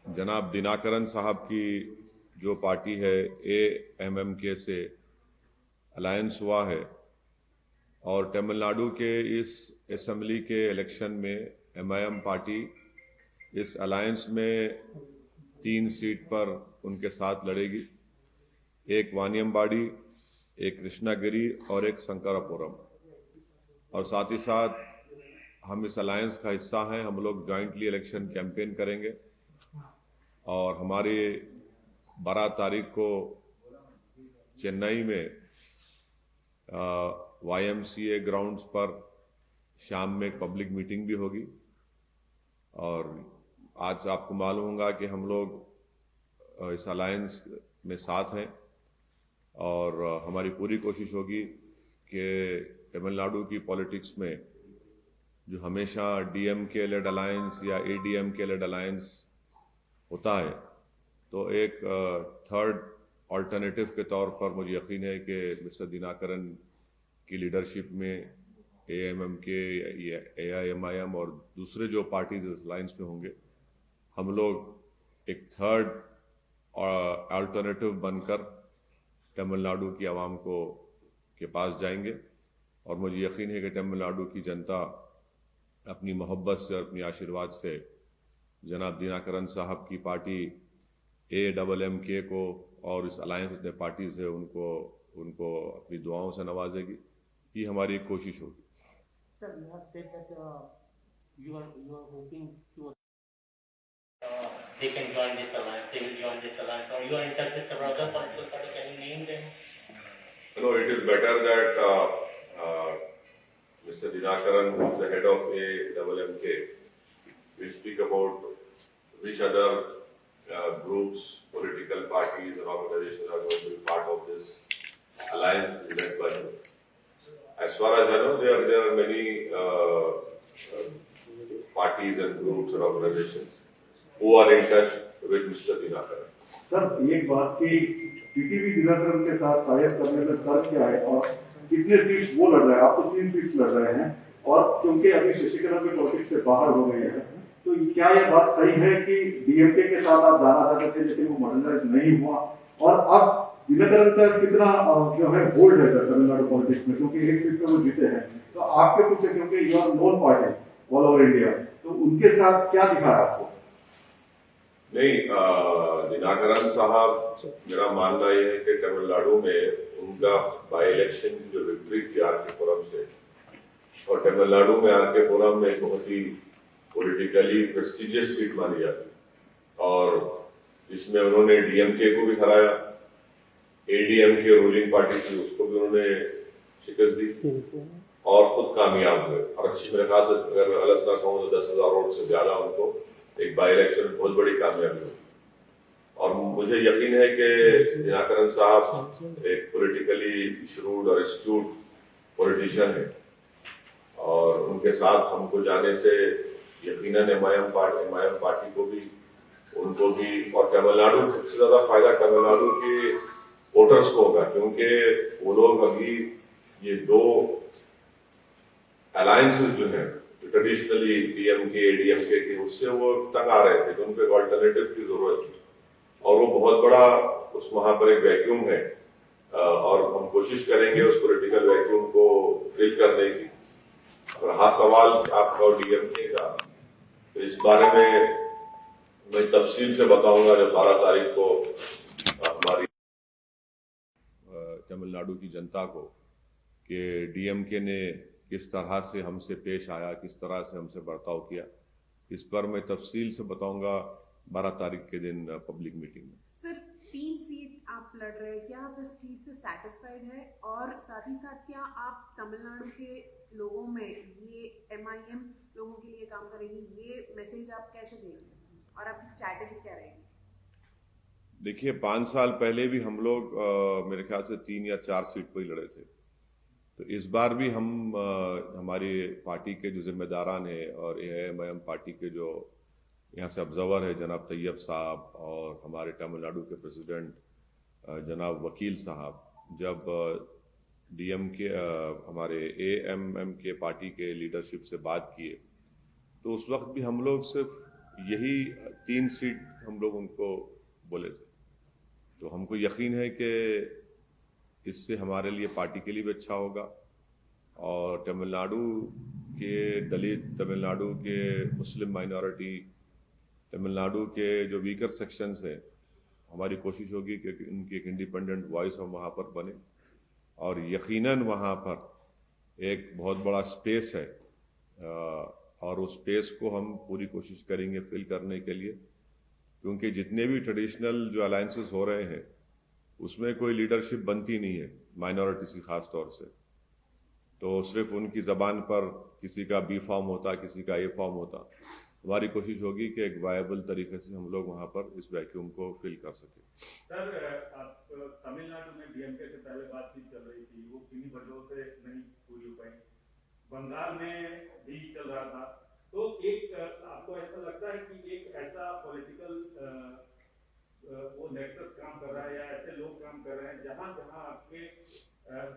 जनाब दिनाकरन साहब की जो पार्टी है AMMK से अलायंस हुआ है और तमिलनाडु के इस असेंबली के इलेक्शन में MIM पार्टी इस अलायंस में 3 सीट पर उनके साथ लड़ेगी। एक वानियमबाड़ी, एक कृष्णागिरी और एक शंकरापुरम। और साथ ही साथ हम इस अलायंस का हिस्सा हैं। हम लोग जॉइंटली इलेक्शन कैंपेन करेंगे और हमारी 12 तारीख को चेन्नई में YMCA ग्राउंड्स पर शाम में एक पब्लिक मीटिंग भी होगी। और आज आपको मालूम होगा कि हम लोग इस अलायंस में साथ हैं और हमारी पूरी कोशिश होगी कि तमिलनाडु की पॉलिटिक्स में जो हमेशा DMK लेड अलायंस या ADMK लेड अलायंस होता है, तो एक थर्ड ऑल्टरनेटिव के तौर पर मुझे यकीन है कि मिस्टर दिनाकरन की लीडरशिप में AMMK, AIMIM और दूसरे जो पार्टीज इस अलायंस में होंगे, हम लोग एक थर्ड अल्टरनेटिव बनकर तमिलनाडु की आवाम के पास जाएंगे। और मुझे यकीन है कि तमिलनाडु की जनता अपनी मोहब्बत से और अपनी आशीर्वाद से जनाब दिनाकरन साहब की पार्टी AMMK को और इस अलायंस में पार्टीज है उनको अपनी दुआओं से नवाजेगी। ये हमारी एक कोशिश होगी। Sir, you have said that you are hoping to they can join this alliance, they will join this alliance, or you are in touch with several other political parties. Can you name them? No, it is better that Mr. Dinakaran, who is the head of AMMK, will speak about which other groups, political parties and organizations are going to be part of this alliance led by him. As far as I know, there are many parties and groups and organizations who are in touch with Mr. Dinakaran. Sir, एक बात कि TTV Dinakaran के साथ type करने में तर्क क्या है और कितने सीट्स वो लड़ रहे हैं? आप तो 3 सीट्स लड़ रहे हैं और क्योंकि अभी शशिकला भी पॉलिटिक्स से बाहर हो गए हैं, तो क्या ये बात सही है कि DMK के साथ आप जाना चाहते थे लेकिन वो मर्डराइज नहीं हुआ? और अब दिनाकरन का कितना जो है होल्ड है सर तमिलनाडु पॉलिटिक्स में, क्योंकि एक सीट पे वो जीते हैं, तो आपके पीछे क्योंकि you are known party all over India, तो उनके साथ क्या दिखा है आपको? नहीं, दिनाकरन साहब, मेरा मानना यह है कि तमिलनाडु में उनका बाई इलेक्शन की जो विक्ट्री थी RK पुरम से, और तमिलनाडु में RK पुरम में एक बहुत ही पॉलिटिकली प्रेस्टिजियस सीट मानी जाती और जिसमें उन्होंने DMK को भी हराया, ADMK रूलिंग पार्टी थी उसको भी उन्होंने शिकस्त दी और खुद कामयाब हुए। और अच्छी मेरे ख्याल से अगर मैं गलत ना कहूँ तो 10,000 वोट से ज्यादा उनको एक बाई इलेक्शन में बहुत बड़ी कामयाबी हुई। और मुझे यकीन है कि दिनाकरन साहब एक पॉलिटिकली श्रूड और एस्ट्यूट पॉलिटिशियन है और उनके साथ हमको जाने से यकीनन MIM पार्टी को भी, उनको भी, और तमिलनाडु सबसे ज्यादा फायदा तमिलनाडु के वोटर्स को होगा, क्योंकि वो लोग अभी ये 2 अलायंसेस जो है ट्रेडिशनली DMK ADMK के, उससे वो तंग आ रहे थे, तो उनको एक ऑल्टरनेटिव की जरूरत थी और वो बहुत बड़ा उस वहां पर एक वैक्यूम है और हम कोशिश करेंगे उस पॉलिटिकल वैक्यूम को फिल करने की। और हाँ, सवाल आपका और DMK का, तो इस बारे में मैं तफसील से बताऊंगा जब 12 तारीख को हमारी तमिलनाडु की जनता को कि DMK ने किस तरह से हमसे पेश आया, किस तरह से हमसे बर्ताव किया, इस पर मैं तफसील से बताऊंगा 12 तारीख के दिन पब्लिक मीटिंग में। सर, 3 सीट आप लड़ रहे हैं, क्या आप इस चीज से सैटिस्फाइड है? और साथ ही साथ क्या आप तमिलनाडु के लोगों में ये MIM लोगों के लिए काम करेंगी, ये मैसेज आप कैसे देंगे और आपकी स्ट्रैटेजी क्या रहेगी? देखिए, 5 साल पहले भी हम लोग मेरे ख्याल से 3 या 4 सीट पर ही लड़े थे, तो इस बार भी हम हमारी पार्टी के जो जिम्मेदारान हैं और AIMIM पार्टी के जो यहाँ से ऑब्जर्वर है जनाब तैयब साहब और हमारे तमिलनाडु के प्रेसिडेंट जनाब वकील साहब, जब DMK हमारे AMMK पार्टी के लीडरशिप से बात किए, तो उस वक्त भी हम लोग सिर्फ यही 3 सीट हम लोग उनको बोले थे। तो हमको यकीन है कि इससे हमारे लिए पार्टी के लिए भी अच्छा होगा और तमिलनाडु के दलित, तमिलनाडु के मुस्लिम माइनॉरिटी, तमिलनाडु के जो वीकर सेक्शंस हैं, हमारी कोशिश होगी कि उनकी एक इंडिपेंडेंट वॉइस हम वहाँ पर बने और यकीनन वहाँ पर एक बहुत बड़ा स्पेस है और उस स्पेस को हम पूरी कोशिश करेंगे फिल करने के लिए, क्योंकि जितने भी ट्रेडिशनल जो अलायंसेस हो रहे हैं उसमें कोई लीडरशिप बनती नहीं है माइनॉरिटीज की खास तौर से। तो सिर्फ उनकी ज़बान पर किसी का बी फॉर्म होता, किसी का ए फॉर्म होता। हमारी कोशिश होगी कि एक वायबल तरीके से हम लोग वहाँ पर इस वैक्यूम को फिल कर सकें। सर, आप तमिलनाडु में डीएमके से पहले बातचीत चल रही थी, वो किन्हीं वजहों से नहीं पूरी हो पाई। बंगाल में भी चल रहा था, तो एक आपको ऐसा लगता है कि एक ऐसा पॉलिटिकल वो नेक्सस काम कर रहा है या ऐसे लोग काम कर रहे हैं जहां जहां आपके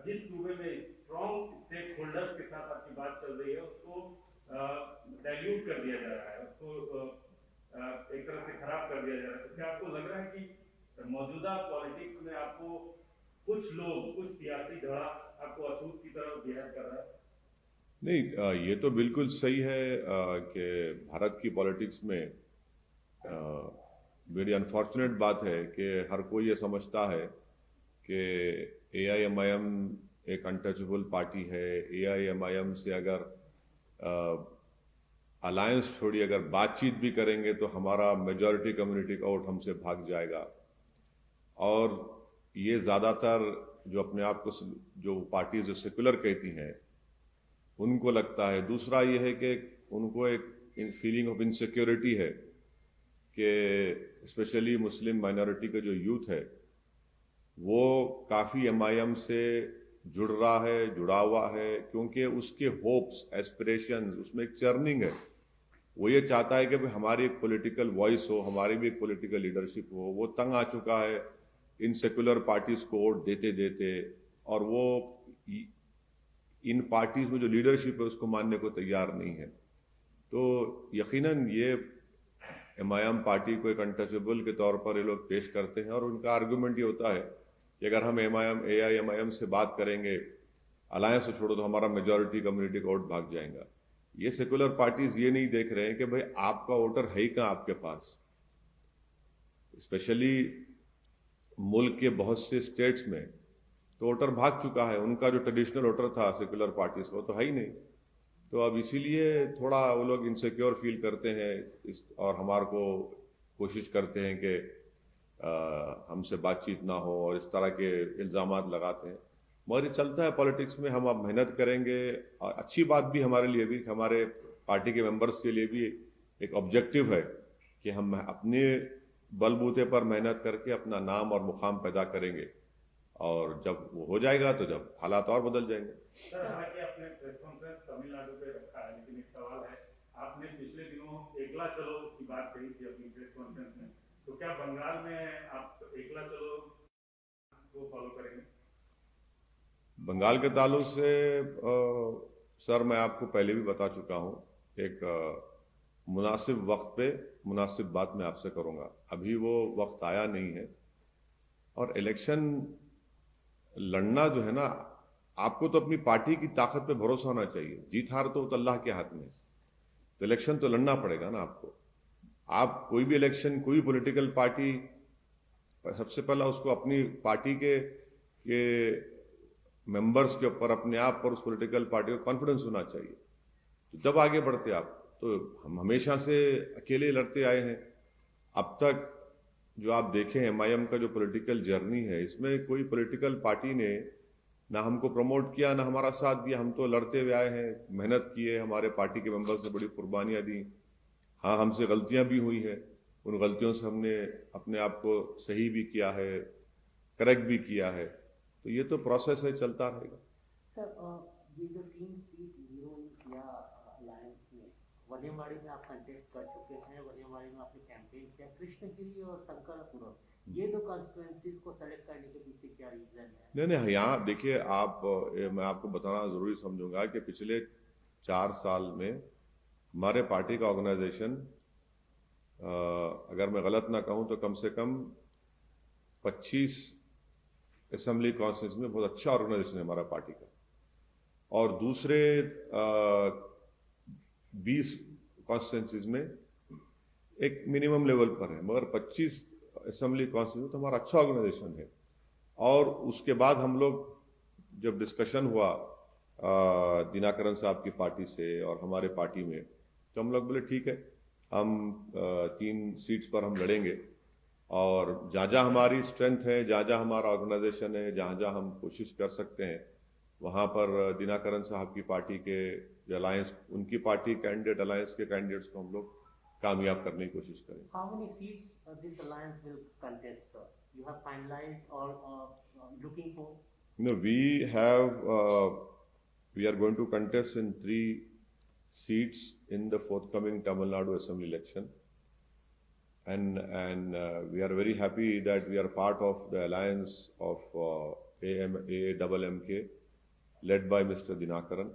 जिस सूबे में स्ट्रॉन्ग स्टेक होल्डर्स के साथ आपकी बात चल रही है उसको डाइल्यूट कर दिया जा रहा है, उसको एक तरह से खराब कर दिया जा रहा है। तो क्या आपको लग रहा है कि मौजूदा पॉलिटिक्स में आपको कुछ लोग, कुछ सियासी धड़ा आपको अछूत की तरफ बिहेव कर रहा है? नहीं, ये तो बिल्कुल सही है कि भारत की पॉलिटिक्स में बड़ी अनफॉर्चुनेट बात है कि हर कोई ये समझता है कि AIMIM एक अनटचेबल पार्टी है। AIMIM से अगर अलायंस छोड़ी अगर बातचीत भी करेंगे तो हमारा मेजॉरिटी कम्युनिटी का वोट हमसे भाग जाएगा। और ये ज़्यादातर जो अपने आप को जो पार्टीज जो सेकुलर कहती हैं उनको लगता है। दूसरा ये है कि उनको एक फीलिंग ऑफ इनसिक्योरिटी है कि स्पेशली मुस्लिम माइनॉरिटी का जो यूथ है वो काफ़ी MIM से जुड़ रहा है, जुड़ा हुआ है, क्योंकि उसके होप्स, एस्पिरेशंस, उसमें एक चर्निंग है। वो ये चाहता है कि भाई हमारी एक पॉलिटिकल वॉइस हो, हमारी भी एक पॉलिटिकल लीडरशिप हो। वो तंग आ चुका है इन सेकुलर पार्टीज को वोट देते देते, और वो इन पार्टीज में जो लीडरशिप है उसको मानने को तैयार नहीं है। तो यकीनन ये MIM पार्टी को एक अनटचेबल के तौर पर ये लोग पेश करते हैं और उनका आर्गुमेंट ये होता है कि अगर हम AIMIM से बात करेंगे, अलायंस को छोड़ो, तो हमारा मेजॉरिटी कम्युनिटी का वोट भाग जाएगा। ये सेकुलर पार्टीज ये नहीं देख रहे हैं कि भाई आपका वोटर है ही कहाँ आपके पास। स्पेशली मुल्क के बहुत से स्टेट्स में तो वोटर भाग चुका है, उनका जो ट्रेडिशनल वोटर था सेकुलर पार्टीज का वो तो है ही नहीं। तो अब इसीलिए थोड़ा वो लोग इनसिक्योर फील करते हैं और हमारे को कोशिश करते हैं कि हमसे बातचीत ना हो और इस तरह के इल्ज़ामात लगाते हैं। मगर ये चलता है पॉलिटिक्स में। हम अब मेहनत करेंगे और अच्छी बात भी हमारे लिए भी, हमारे पार्टी के मेंबर्स के लिए भी एक ऑब्जेक्टिव है कि हम अपने बलबूते पर मेहनत करके अपना नाम और मुकाम पैदा करेंगे, और जब वो हो जाएगा तो जब हालात और बदल जाएंगे। सर, हालांकि आपने प्रेस कॉन्फ्रेंस तमिलनाडु पे रखा है, लेकिन एक सवाल है, आपने पिछले दिनों एकला चलो की बात कही थी अपनी प्रेस कॉन्फ्रेंस में, तो क्या बंगाल में आप एकला चलो को फॉलो करेंगे? बंगाल के ताल्लुक से सर मैं आपको पहले भी बता चुका हूँ, एक मुनासिब वक्त पे मुनासिब बात मैं आपसे करूँगा। अभी वो वक्त आया नहीं है। और इलेक्शन लड़ना जो है ना, आपको तो अपनी पार्टी की ताकत पे भरोसा होना चाहिए। जीत हार तो अल्लाह के हाथ में है, तो इलेक्शन तो लड़ना पड़ेगा ना आपको। आप कोई भी इलेक्शन, कोई पॉलिटिकल पार्टी, सबसे पहला उसको अपनी पार्टी के मेंबर्स के ऊपर, अपने आप पर, उस पॉलिटिकल पार्टी को कॉन्फिडेंस होना चाहिए, तो जब आगे बढ़ते आप। तो हम हमेशा से अकेले लड़ते आए हैं। अब तक जो आप देखें MIM का जो पॉलिटिकल जर्नी है, इसमें कोई पॉलिटिकल पार्टी ने ना हमको प्रमोट किया, ना हमारा साथ दिया। हम तो लड़ते हुए आए हैं, मेहनत किए, हमारे पार्टी के मेंबर्स ने बड़ी कुर्बानियाँ दी। हाँ, हमसे गलतियाँ भी हुई हैं, उन गलतियों से हमने अपने आप को सही भी किया है, करेक्ट भी किया है। तो ये तो प्रोसेस है, चलता रहेगा। सर, ये जो 3 सीट हीरो या अलायंस में, वलियमवाड़ी में आप कंटेस्ट कर चुके हैं, वलियमवाड़ी में आपने कैंपेन किया, कृष्णगिरी और शंकरपुरम, ये दो कॉन्स्टिट्यूएंसीज को सेलेक्ट करने के पीछे क्या रीजन है? नहीं, यहाँ देखिए मैं आपको बताना जरूरी समझूंगा कि पिछले 4 साल में हमारे पार्टी का ऑर्गेनाइजेशन अगर मैं गलत ना कहूँ तो कम से कम 25 असेंबली कॉन्स्टिट्यूंसी में बहुत अच्छा ऑर्गेनाइजेशन है हमारा पार्टी का, और दूसरे 20 कॉन्स्टिट्यूंसीज में एक मिनिमम लेवल पर है, मगर 25 असेंबली कॉन्स्टिट्यूंसी तो हमारा अच्छा ऑर्गेनाइजेशन है। और उसके बाद हम लोग जब डिस्कशन हुआ दिनाकरन साहब की पार्टी से और हमारे पार्टी में, तो हम लोग बोले ठीक है, हम 3 सीट्स पर हम लड़ेंगे, और जहाँ जहाँ हमारी स्ट्रेंथ है, जहाँ जहाँ हमारा ऑर्गेनाइजेशन है, जहाँ जहाँ हम कोशिश कर सकते हैं, वहाँ पर दिनाकरन साहब की पार्टी के अलायंस, उनकी पार्टी कैंडिडेट अलायंस के कैंडिडेट्स को हम लोग कामयाब करने की कोशिश करेंगे। How many seats this alliance will contest, sir? You have finalized or looking for? No, we are going to contest in 3 seats in the forthcoming Tamil Nadu Assembly election, and we are very happy that we are part of the alliance of AAMMK led by Mr. Dinakaran,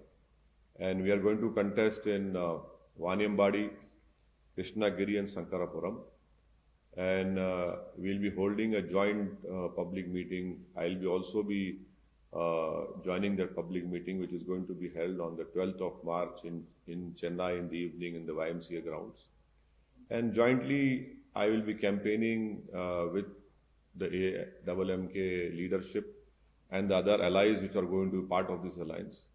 and we are going to contest in Vaniambadi, Krishnagiri and Sankarapuram, and we'll be holding a joint public meeting. I'll also be joining that public meeting, which is going to be held on the 12th of March in Chennai in the evening in the YMCA grounds. And jointly, I will be campaigning with the AAMMK leadership and the other allies which are going to be part of this alliance.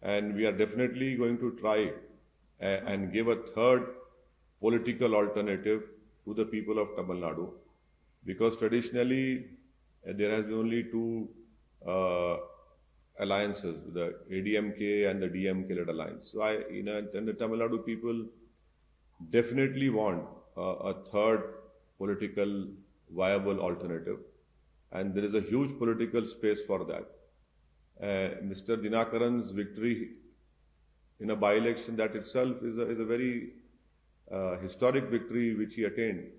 And we are definitely going to try and give a third political alternative to the people of Tamil Nadu, because traditionally there has been only 2 alliances, the ADMK and the DMK-led alliance. So and the Tamil Nadu people definitely want a third political viable alternative, and there is a huge political space for that. Mr. Dinakaran's victory in a by-election, that itself is a very historic victory which he attained,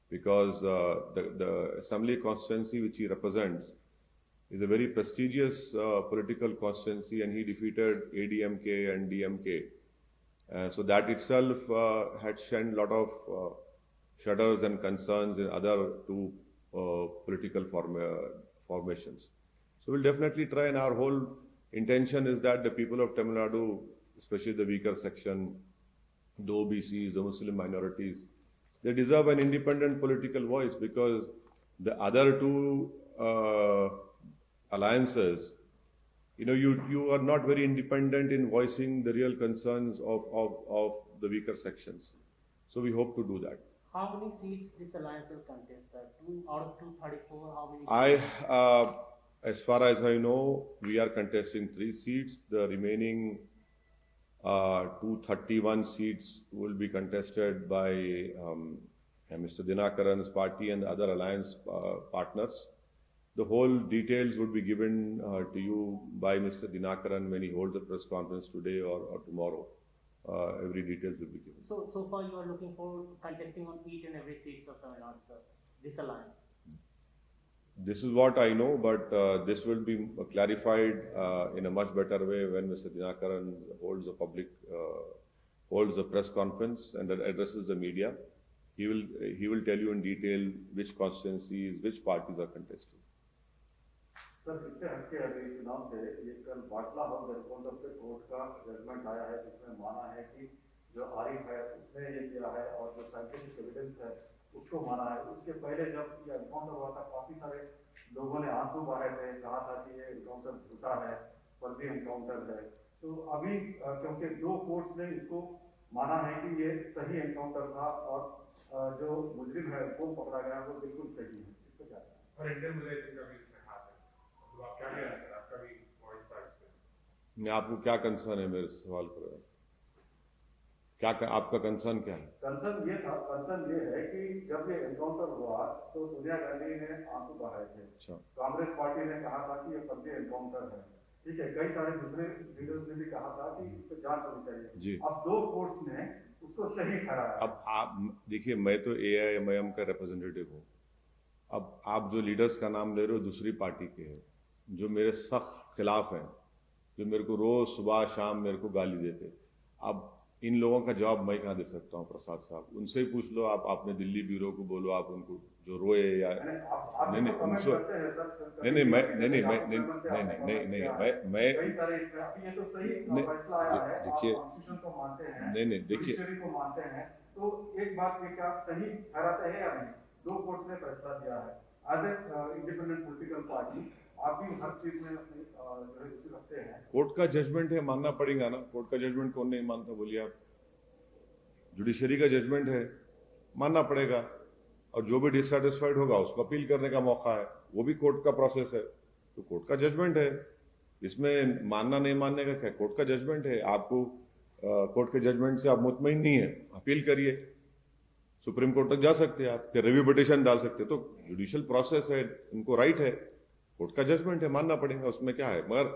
because the assembly constituency which he represents is a very prestigious political constituency, and he defeated ADMK and DMK. So that itself had shed a lot of shudders and concerns in other 2 political formations. So we'll definitely try, and our whole intention is that the people of Tamil Nadu, especially the weaker section, the OBCs, the Muslim minorities, they deserve an independent political voice, because the other 2 alliances, you are not very independent in voicing the real concerns of the weaker sections. So we hope to do that. How many seats this alliance will contest, sir? 2 out of 234, how many? As far as I know, we are contesting 3 seats. The remaining 231 seats will be contested by Mr. Dinakaran's party and the other alliance partners. The whole details would be given to you by Mr. Dinakaran when he holds a press conference today or tomorrow. Every details will be given. So far you are looking for contesting on each and every seat of Tamil Nadu, sir, this alliance? This is what I know, but this will be clarified in a much better way when Mr. Dinakaran holds a press conference and addresses the media. He will tell you in detail which constituencies, which parties are contesting. Sir, इससे हटके अभी चुनाव से ये कल बाटला house encounter पे court का judgement आया है, जिसमें माना है कि जो आरिफ है उसने ये किया है, और जो साइंटिफिक एविडेंस है उसको माना है। उसके पहले जब ये एनकाउंटर हुआ था, काफी सारे लोगों ने आंसू बहाए थे, कहा था कि ये एनकाउंटर झूठा है, फर्जी एनकाउंटर है। तो अभी क्योंकि 2 कोर्ट्स ने इसको माना है कि ये सही एनकाउंटर था, और जो मुजरिम है वो पकड़ा गया वो बिल्कुल सही है, इसको क्या कहना है? और इंडियन मिलिट्री का भी इसमें हाथ है, तो आप क्या कह रहे हैं सर? आपका भी वॉइस था इस पे। आपको क्या कंसर्न है मेरे सवाल पर? आपका कंसर्न क्या है? कंसर्न ये है कि जब ये एनकाउंटर हुआ तो सोनिया गांधी ने आंसू बहाए थे। अच्छा। कांग्रेस पार्टी ने कहा था कि ये फर्जी एनकाउंटर है, ठीक है। कई सारे दूसरे लीडर्स ने भी कहा था कि इस पर जांच होनी चाहिए जी। अब 2 कोर्ट्स ने उसको सही ठहराया। अब आप देखिए, मैं तो AIMIM का रिप्रेजेंटेटिव हूँ। अब आप जो लीडर्स का नाम ले रहे हो दूसरी पार्टी के हैं, जो मेरे सख्त खिलाफ हैं, जो मेरे को रोज सुबह शाम मेरे को गाली देते। अब इन लोगों का जवाब मैं कहाँ दे सकता हूँ प्रसाद साहब, उनसे ही पूछ लो आप, आपने दिल्ली ब्यूरो को बोलो, आप उनको जो रोए या आप नहीं नहीं कमेंट उनसे करते हैं सर, नहीं नहीं मैं नहीं नहीं मैं नहीं नहीं नहीं नहीं मैं कई सारे अभी ये तो सही नहीं, फैसला आया है, आप देखिए कॉन्स्टिट्यूशन को मानते हैं, नहीं नहीं देखिए जुडिशरी को मानते हैं, तो एक बात ये क्या सही ठहराते हैं या नहीं? दो कोर्ट ने फैसला दिया है, as a independent political party आप भी हर चीज में अपनी जो है रुचि रखते हैं। कोर्ट का जजमेंट है, मानना पड़ेगा ना। कोर्ट का जजमेंट कौन नहीं मानता बोलिए आप? जुडिशरी का जजमेंट है, मानना पड़ेगा। और जो भी डिससेटिस्फाइड होगा उसको अपील करने का मौका है, वो भी कोर्ट का प्रोसेस है। तो कोर्ट का जजमेंट है, इसमें मानना नहीं मानने का क्या, कोर्ट का जजमेंट है। आपको कोर्ट के जजमेंट से आप मुतमईन नहीं है, अपील करिए, सुप्रीम कोर्ट तक जा सकते हैं आप, फिर रिव्यू पिटिशन डाल सकते हैं। तो जुडिशियल प्रोसेस है, उनको राइट है, कोर्ट का जजमेंट है, मानना पड़ेगा, उसमें क्या है। मगर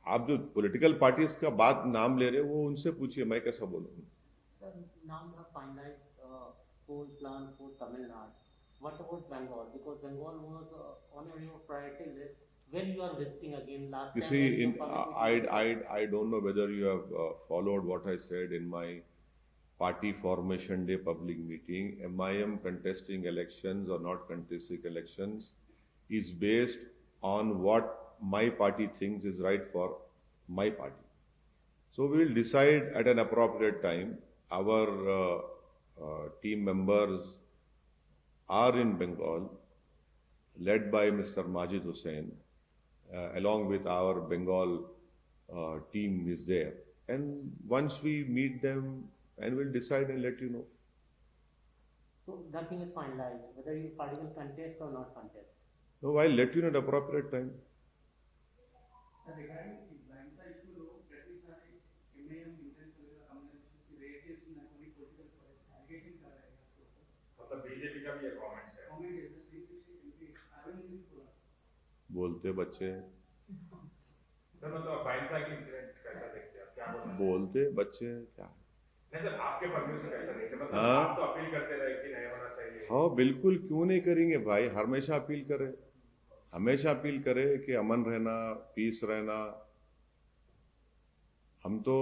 आप जो पॉलिटिकल पार्टीज का बात नाम ले रहे हो वो उनसे पूछिए, मैं कैसा बोलूँ। Sir, now you have finalized whole plan for Tamil Nadu. What about Bengal? Because Bengal was on your priority list when you are visiting again last You time. see, when in you permitted- I don't know whether you have followed what I said in my party formation day public meeting. MIM contesting elections or not contesting elections is based on what my party thinks is right for my party. So we will decide at an appropriate time. Our team members are in Bengal, led by Mr. Majid Hussain, along with our Bengal team is there. And once we meet them, and we'll decide and let you know. So nothing is finalized, whether your party will contest or not contest. No, I'll let you know at appropriate time. regarding the blind side issue, that is MAM intense वगैरह हमने rate case में कोई political allegation कर रहा है मतलब BJP का भी ये कमेंट्स है। कमेंट है 360 एमपी आरएन भी बोला बोलते बच्चे हैं, सर मतलब बाइंसा की इंसिडेंट कैसा देखते हैं आप, क्या बोलते हैं? बोलते बच्चे हैं, क्या है? नहीं सर, आपके पॉइंट से कैसा देखते हैं? मतलब हाँ। आप तो अपील करते रहे कि नहीं होना चाहिए। हाँ बिल्कुल, क्यों नहीं करेंगे भाई, हमेशा अपील करें, हमेशा अपील करें कि अमन रहना, पीस रहना। हम तो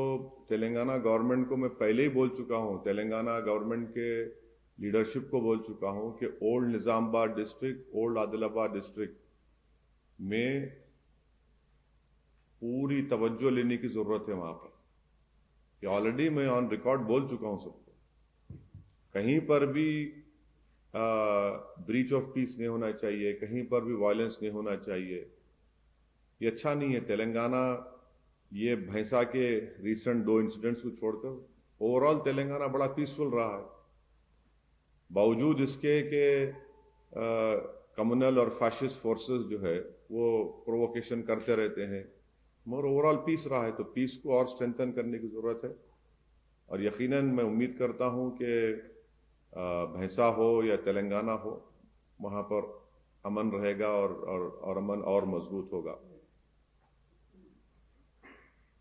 तेलंगाना गवर्नमेंट को मैं पहले ही बोल चुका हूँ, तेलंगाना गवर्नमेंट के लीडरशिप को बोल चुका हूँ कि old Nizamabad district, old Adilabad district में पूरी तवज्जो लेने की ज़रूरत है वहाँ पर। ये ऑलरेडी मैं ऑन रिकॉर्ड बोल चुका हूँ सबको, कहीं पर भी ब्रीच ऑफ पीस नहीं होना चाहिए, कहीं पर भी वायलेंस नहीं होना चाहिए। ये अच्छा नहीं है। तेलंगाना, ये भैंसा के रिसेंट 2 इंसिडेंट्स को छोड़कर ओवरऑल तेलंगाना बड़ा पीसफुल रहा है, बावजूद इसके कि कम्युनल और फैशिस्ट फोर्सेस जो है वो प्रोवोकेशन करते रहते हैं, मगर ओवरऑल पीस रहा है। तो पीस को और स्ट्रेंथन करने की ज़रूरत है। और यकीनन मैं उम्मीद करता हूँ कि भैंसा हो या तेलंगाना हो, वहाँ पर अमन रहेगा और अमन और मजबूत होगा।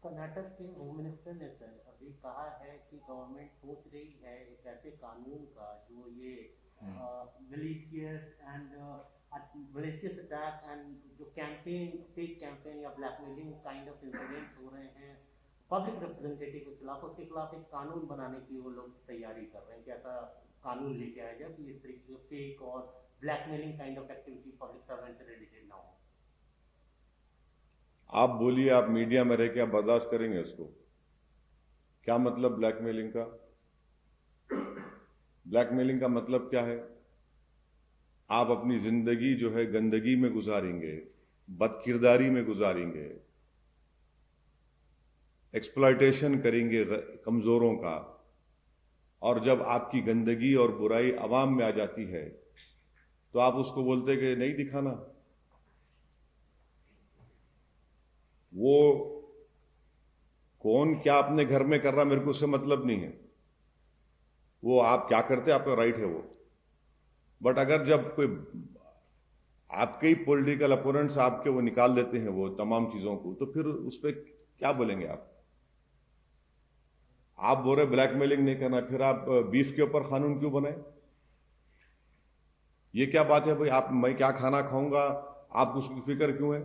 कर्नाटक के होम मिनिस्टर ने सर अभी कहा है कि गवर्नमेंट सोच रही है एक ऐसे कानून का जो ये malicious अटैक एंड जो फेक कैंपेन या ब्लैकमेलिंग काइंड ऑफ इंसिडेंट्स हो रहे हैं पब्लिक रिप्रेजेंटेटिव के खिलाफ, उसके खिलाफ एक कानून बनाने की वो लोग तैयारी कर रहे हैं कि ऐसा कानून लेके आया जाए कि इस तरीके से फेक और blackmailing kind of activity public servant से रिलेटेड ना हो। आप बोलिए, आप मीडिया में रह के आप बर्दाश्त करेंगे इसको? क्या मतलब ब्लैकमेलिंग का? ब्लैकमेलिंग का मतलब क्या है? आप अपनी जिंदगी जो है गंदगी में गुजारेंगे, बदकिरदारी में गुजारेंगे, एक्सप्लॉयटेशन करेंगे कमजोरों का, और जब आपकी गंदगी और बुराई अवाम में आ जाती है तो आप उसको बोलते कि नहीं दिखाना। वो कौन क्या अपने घर में कर रहा मेरे को उससे मतलब नहीं है, वो आप क्या करते आपका राइट है वो। बट अगर जब कोई आपके ही पॉलिटिकल अपोनेंट्स आपके वो निकाल देते हैं वो तमाम चीजों को, तो फिर उस पर क्या बोलेंगे आप? आप बोल रहे ब्लैकमेलिंग नहीं करना, फिर आप बीफ के ऊपर कानून क्यों बनाए? ये क्या बात है भाई? आप मैं क्या खाना खाऊंगा आपको उसकी फिक्र क्यों है?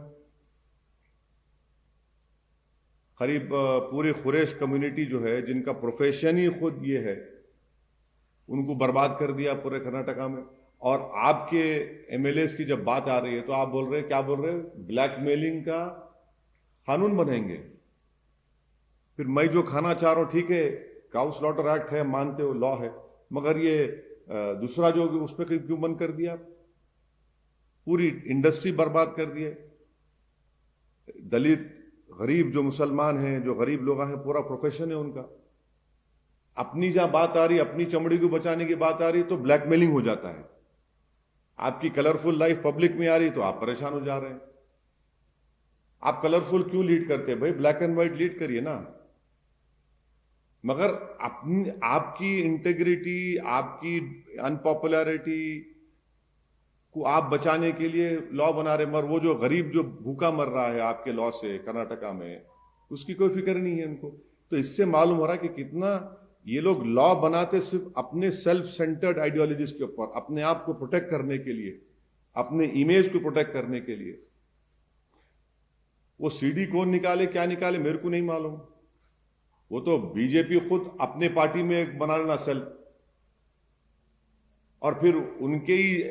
करीब पूरी खुरेश कम्युनिटी जो है, जिनका प्रोफेशन ही खुद ये है, उनको बर्बाद कर दिया पूरे कर्नाटका में। और आपके एमएलएस की जब बात आ रही है तो आप बोल रहे हैं, क्या बोल रहे हैं, ब्लैकमेलिंग का कानून बनाएंगे। फिर मैं जो खाना चाह रहा हूं, ठीक है, काउ स्लॉटर एक्ट है, मानते हो, लॉ है, मगर ये दूसरा जो उस पर क्यों बंद कर दिया? पूरी इंडस्ट्री बर्बाद कर दिए। दलित, गरीब जो मुसलमान हैं, जो गरीब लोग हैं, पूरा प्रोफेशन है उनका। अपनी जहां बात आ रही, अपनी चमड़ी को बचाने की बात आ रही, तो ब्लैकमेलिंग हो जाता है। आपकी कलरफुल लाइफ पब्लिक में आ रही तो आप परेशान हो जा रहे हैं। आप कलरफुल क्यों लीड करते हैं भाई? ब्लैक एंड व्हाइट लीड करिए ना। मगर अपनी, आपकी इंटेग्रिटी, आपकी अनपॉपुलैरिटी को आप बचाने के लिए लॉ बना रहे, मगर वो जो गरीब जो भूखा मर रहा है आपके लॉ से कर्नाटका में, उसकी कोई फिक्र नहीं है इनको। तो इससे मालूम हो रहा है कि कितना ये लोग लॉ बनाते सिर्फ अपने सेल्फ सेंटर्ड आइडियोलॉजीज के ऊपर, अपने आप को प्रोटेक्ट करने के लिए, अपने इमेज को प्रोटेक्ट करने के लिए। वो सीडी कौन निकाले, क्या निकाले, मेरे को नहीं मालूम। वो तो बीजेपी खुद अपने पार्टी में एक बना लेना सेल, और फिर उनके ही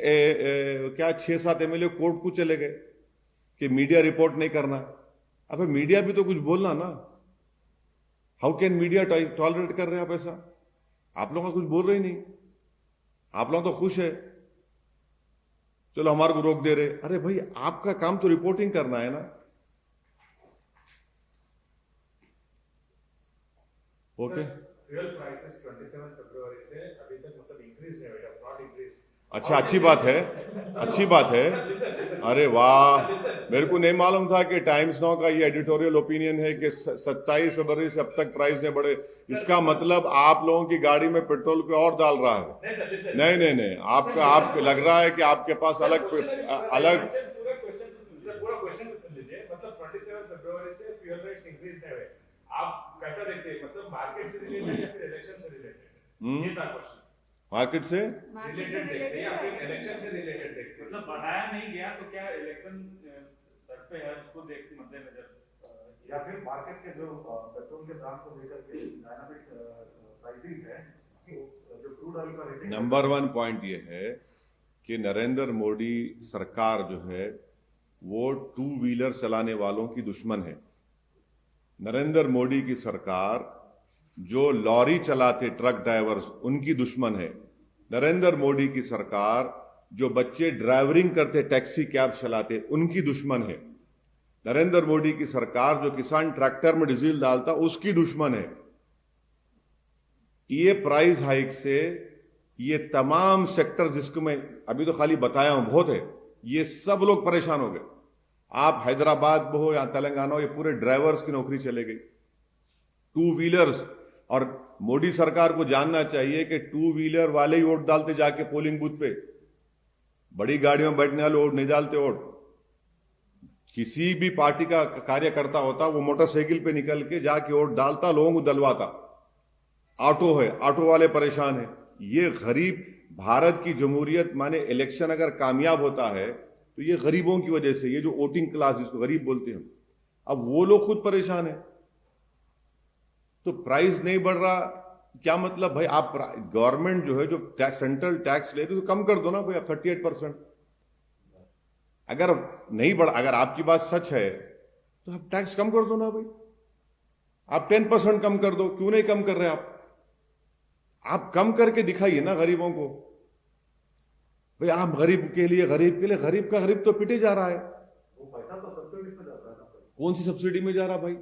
क्या 6-7 एमएलए कोर्ट को चले गए कि मीडिया रिपोर्ट नहीं करना। अब मीडिया भी तो कुछ बोलना ना। हाउ कैन मीडिया टॉलरेट कर रहे हैं आप ऐसा? आप लोग का कुछ बोल रहे ही नहीं, आप लोग तो खुश है, चलो हमारे को रोक दे रहे। अरे भाई, आपका काम तो रिपोर्टिंग करना है ना। ओके, फ्यूल प्राइसेस 27 फरवरी से अभी तक मतलब इंक्रीज नहीं हुआ, इट हैज नॉट इंक्रीज। अच्छा, अच्छी बात है, अच्छी बात है। अरे वाह, मेरे को नहीं मालूम था कि टाइम्स नाउ का ये एडिटोरियल ओपिनियन है कि 27 फरवरी से अब तक प्राइस नहीं बढ़े। इसका मतलब आप लोगों की गाड़ी में पेट्रोल पे और डाल रहा है। नहीं नहीं नहीं, आपका लग रहा है कि आपके पास अलग पूरा क्वेश्चन सुन लीजिए। मतलब 27 फरवरी से फ्यूल रेट्स इंक्रीज नहीं हुए, आप कैसा देखते हैं? मतलब मार्केट से रिलेटेड या फिर इलेक्शन से रिलेटेड? ये था क्वेश्चन। मार्केट से रिलेटेड देखते हैं या फिर इलेक्शन से रिलेटेड देखते हैं? मतलब बढ़ाया नहीं गया तो क्या इलेक्शन सर पे है, उसको देख मद्देनजर, या फिर मार्केट के जो पेट्रोल के दाम को लेकर के डायनामिक प्राइसिंग है, जो क्रूड ऑयल का रेटिंग। नंबर 1 पॉइंट ये है कि नरेंद्र मोदी सरकार जो है वो 2 व्हीलर चलाने वालों की दुश्मन है। नरेंद्र मोदी की सरकार जो लॉरी चलाते ट्रक ड्राइवर्स, उनकी दुश्मन है। नरेंद्र मोदी की सरकार जो बच्चे ड्राइवरिंग करते, टैक्सी कैब चलाते, उनकी दुश्मन है। नरेंद्र मोदी की सरकार जो किसान ट्रैक्टर में डीजल डालता, उसकी दुश्मन है। ये प्राइस हाइक से ये तमाम सेक्टर, जिसको मैं अभी तो खाली बताया हूं, बहुत है, ये सब लोग परेशान हो गए। आप हैदराबाद में हो या तेलंगाना हो, ये पूरे ड्राइवर्स की नौकरी चले गई, 2 व्हीलर्स। और मोदी सरकार को जानना चाहिए कि 2 व्हीलर वाले ही वोट डालते जाके पोलिंग बूथ पे, बड़ी गाड़ियों में बैठने वाले वोट नहीं डालते। वोट किसी भी पार्टी का कार्यकर्ता होता, वो मोटरसाइकिल पे निकल के जाके वोट डालता, लोगों को दलवाता। ऑटो है, ऑटो वाले परेशान है। ये गरीब, भारत की जमहूरियत माने इलेक्शन अगर कामयाब होता है तो ये गरीबों की वजह से, ये जो वोटिंग क्लास जिसको गरीब बोलते हैं, अब वो लोग खुद परेशान है। तो प्राइस नहीं बढ़ रहा, क्या मतलब भाई? आप गवर्नमेंट जो है, जो सेंट्रल टैक्स ले रही है, तो कम कर दो ना भाई, आप 38%। अगर नहीं बढ़, अगर आपकी बात सच है तो आप टैक्स कम कर दो ना भाई, आप 10% कम कर दो। क्यों नहीं कम कर रहे आप कम करके दिखाइए ना गरीबों को। भाई आप गरीब के लिए, गरीब का गरीब तो पिटे जा रहा है। वो पैसा तो सब्सिडी में जाता है ना। कौन सी सब्सिडी में जा रहा है भाई?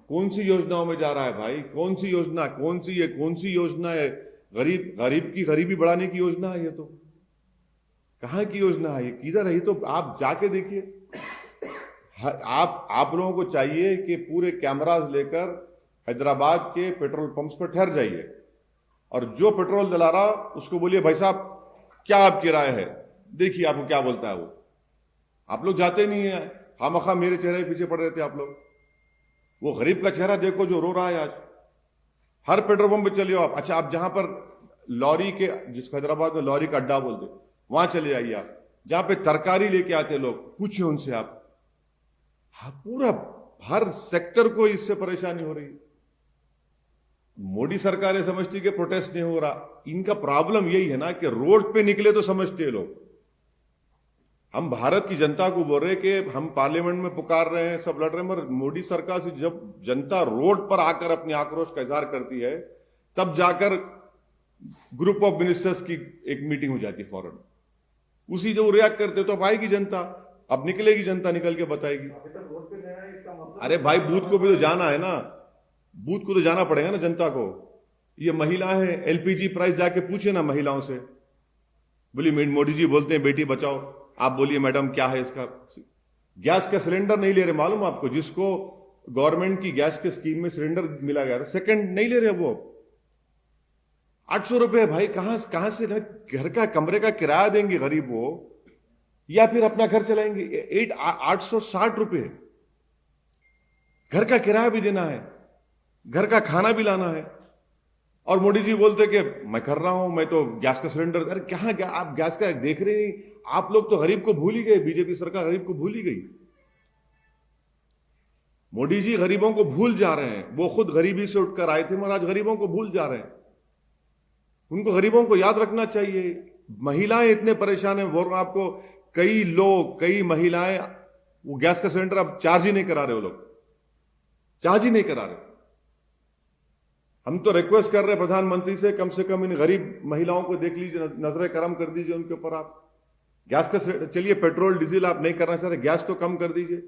कौन सी योजनाओं में जा रहा है भाई? कौन सी योजना, कौन सी योजना है? गरीब की गरीबी बढ़ाने की योजना है ये तो। कहां की योजना है ये? किधर है ये? तो आप जाके देखिए। आप लोगों को चाहिए कि पूरे कैमरास लेकर हैदराबाद के पेट्रोल पंप्स पर ठहर जाइए, और जो पेट्रोल डला रहा उसको बोलिए, भाई साहब क्या आपकी राय है, देखिए आपको क्या बोलता है वो। आप लोग जाते नहीं है, खामखा मेरे चेहरे पीछे पड़ रहे थे आप लोग। वो गरीब का चेहरा देखो जो रो रहा है आज। हर पेट्रोल पंप पे चलिए आप। अच्छा, आप जहां पर लॉरी के, जिसको हैदराबाद में लॉरी का अड्डा बोलते, वहां चले जाइए आप, जहां पे तरकारी लेके आते लोग, पूछिए उनसे आप। हाँ, पूरा हर सेक्टर को इससे परेशानी हो रही है। मोदी सरकार ये समझती है कि प्रोटेस्ट नहीं हो रहा। इनका प्रॉब्लम यही है ना कि रोड पे निकले तो समझते हैं लोग। हम भारत की जनता को बोल रहे कि हम पार्लियामेंट में पुकार रहे हैं, सब लड़ रहे हैं, मगर मोदी सरकार से जब जनता रोड पर आकर अपनी आक्रोश का इजहार करती है, तब जाकर ग्रुप ऑफ मिनिस्टर्स की एक मीटिंग हो जाती है फौरन। उसी जो रिएक्ट करते तो अब आएगी जनता, अब निकलेगी जनता, निकल के बताएगी। अरे भाई बूथ को भी तो जाना है ना, बूथ को तो जाना पड़ेगा ना जनता को। ये महिला है, एलपीजी प्राइस जाके पूछे ना महिलाओं से। बोली मोदी जी बोलते हैं बेटी बचाओ, आप बोलिए मैडम क्या है इसका। गैस का सिलेंडर नहीं ले रहे, मालूम आपको? जिसको गवर्नमेंट की गैस के स्कीम में सिलेंडर मिला गया था, सेकंड नहीं ले रहे वो। 800 रुपए भाई, कहां से घर का कमरे का किराया देंगे गरीब वो, या फिर अपना घर चलाएंगे? 860 रुपए घर का किराया भी देना है, घर का खाना भी लाना है। और मोदी जी बोलते कि मैं कर रहा हूं, मैं तो गैस का सिलेंडर। अरे कहां गया? आप गैस का देख रहे नहीं? आप लोग तो गरीब को भूल ही गए, बीजेपी सरकार गरीब को भूल ही गई। मोदी जी गरीबों को भूल जा रहे हैं। वो खुद गरीबी से उठकर आए थे, मगर आज गरीबों को भूल जा रहे हैं। उनको गरीबों को याद रखना चाहिए। महिलाएं इतने परेशान हैं, बोल रहा हूं आपको, कई लोग, कई महिलाएं वो गैस का सिलेंडर अब चार्ज ही नहीं करा रहे, वो लोग चार्ज ही नहीं करा रहे। हम तो रिक्वेस्ट कर रहे हैं प्रधानमंत्री से कम इन गरीब महिलाओं को देख लीजिए, नजर करम कर दीजिए उनके ऊपर। आप गैस का, चलिए पेट्रोल डीजल आप नहीं करना चाह रहे, गैस तो कम कर दीजिए।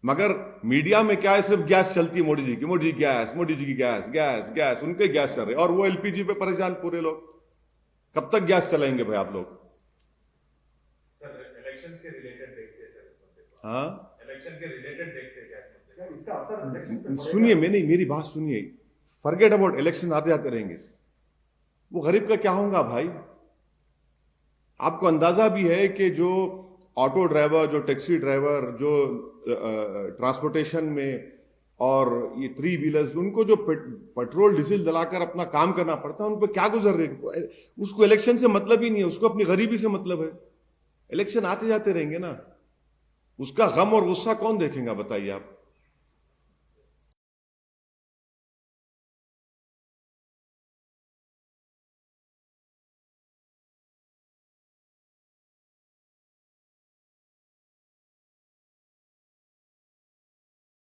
मगर मीडिया में क्या है, सिर्फ गैस चलती है मोदी जी की, मोदी जी गैस, मोदी जी की गैस, गैस गैस, उनके गैस चल रहे, और वो एलपीजी पे परेशान पूरे लोग। कब तक गैस चलाएंगे भाई आप लोग? सर इलेक्शंस के रिलेटेड देखते हैं सर इस मुद्दे को। हाँ, इलेक्शन के रिलेटेड देखते हैं क्या इस मुद्दे को? सुनिए, मेरी बात सुनिए। फॉरगेट अबाउट इलेक्शन, आते जाते रहेंगे। वो गरीब का क्या होगा भाई? आपको अंदाजा भी है कि जो ऑटो ड्राइवर, जो टैक्सी ड्राइवर, जो ट्रांसपोर्टेशन में और ये 3 व्हीलर्स, उनको जो पेट्रोल डीजल जलाकर अपना काम करना पड़ता है, उन पर क्या गुजर रहे? उसको इलेक्शन से मतलब ही नहीं है, उसको अपनी गरीबी से मतलब है। इलेक्शन आते जाते रहेंगे ना, उसका गम और गुस्सा कौन देखेगा बताइए आप?